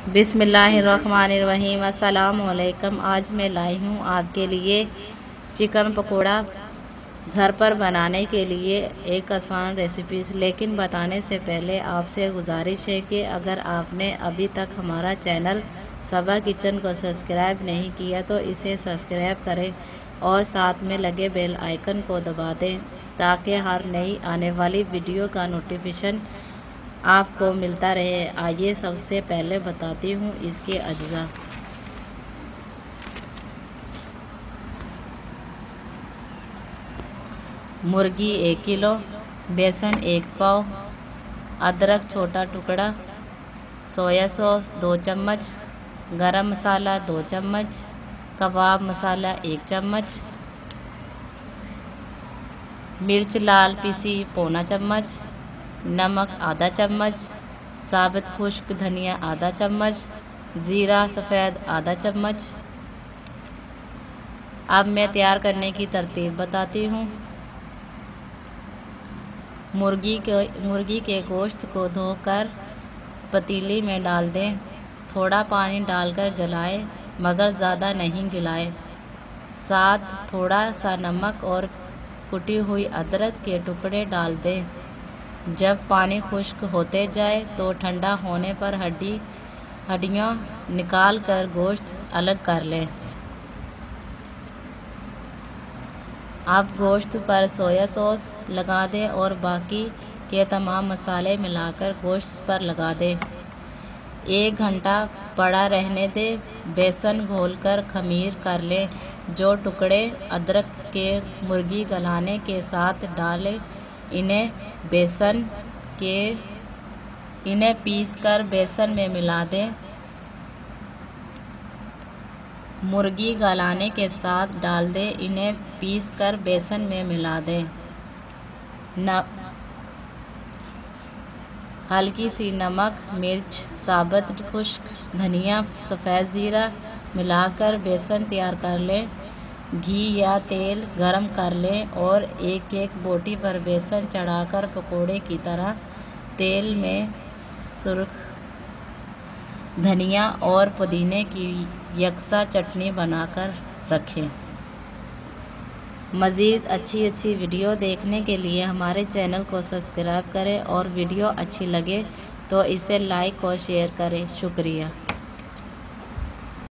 बिस्मिल्लाहिर्रहमानिर्रहीम। अस्सलाम वालेकुम। आज मैं लाई हूँ आपके लिए चिकन पकोड़ा घर पर बनाने के लिए एक आसान रेसिपी। लेकिन बताने से पहले आपसे गुजारिश है कि अगर आपने अभी तक हमारा चैनल सबा किचन को सब्सक्राइब नहीं किया तो इसे सब्सक्राइब करें और साथ में लगे बेल आइकन को दबा दें ताकि हर नई आने वाली वीडियो का नोटिफिकेशन आपको मिलता रहे। आइए सबसे पहले बताती हूँ इसके अज्जा। मुर्गी 1 किलो, बेसन 1 पाव, अदरक छोटा टुकड़ा, सोया सॉस 2 चम्मच, गरम मसाला 2 चम्मच, कबाब मसाला 1 चम्मच, मिर्च लाल पीसी पौना चम्मच, नमक आधा चम्मच, साबुत खुश्क धनिया आधा चम्मच, ज़ीरा सफ़ेद आधा चम्मच। अब मैं तैयार करने की तरतीब बताती हूँ। मुर्गी के गोश्त को धोकर पतीली में डाल दें। थोड़ा पानी डालकर गलाएं मगर ज़्यादा नहीं गलाएं। साथ थोड़ा सा नमक और कुटी हुई अदरक के टुकड़े डाल दें। जब पानी खुश्क होते जाए तो ठंडा होने पर हड्डियाँ निकाल कर गोश्त अलग कर लें। अब गोश्त पर सोया सॉस लगा दें और बाकी के तमाम मसाले मिलाकर गोश्त पर लगा दें। 1 घंटा पड़ा रहने दें। बेसन घोलकर खमीर कर लें। जो टुकड़े अदरक के मुर्गी गलाने के साथ डालें, इन्हें पीसकर बेसन में मिला दें। मुर्गी गलाने के साथ डाल दें। इन्हें पीसकर बेसन में मिला दें। हल्की सी नमक, मिर्च, साबुत खुश्क धनिया, सफ़ेद ज़ीरा मिलाकर बेसन तैयार कर लें। घी या तेल गरम कर लें और एक बोटी पर बेसन चढ़ाकर पकोड़े की तरह तेल में सुर्ख धनिया और पुदीने की यकसा चटनी बनाकर रखें। मज़ीद अच्छी वीडियो देखने के लिए हमारे चैनल को सब्सक्राइब करें और वीडियो अच्छी लगे तो इसे लाइक और शेयर करें। शुक्रिया।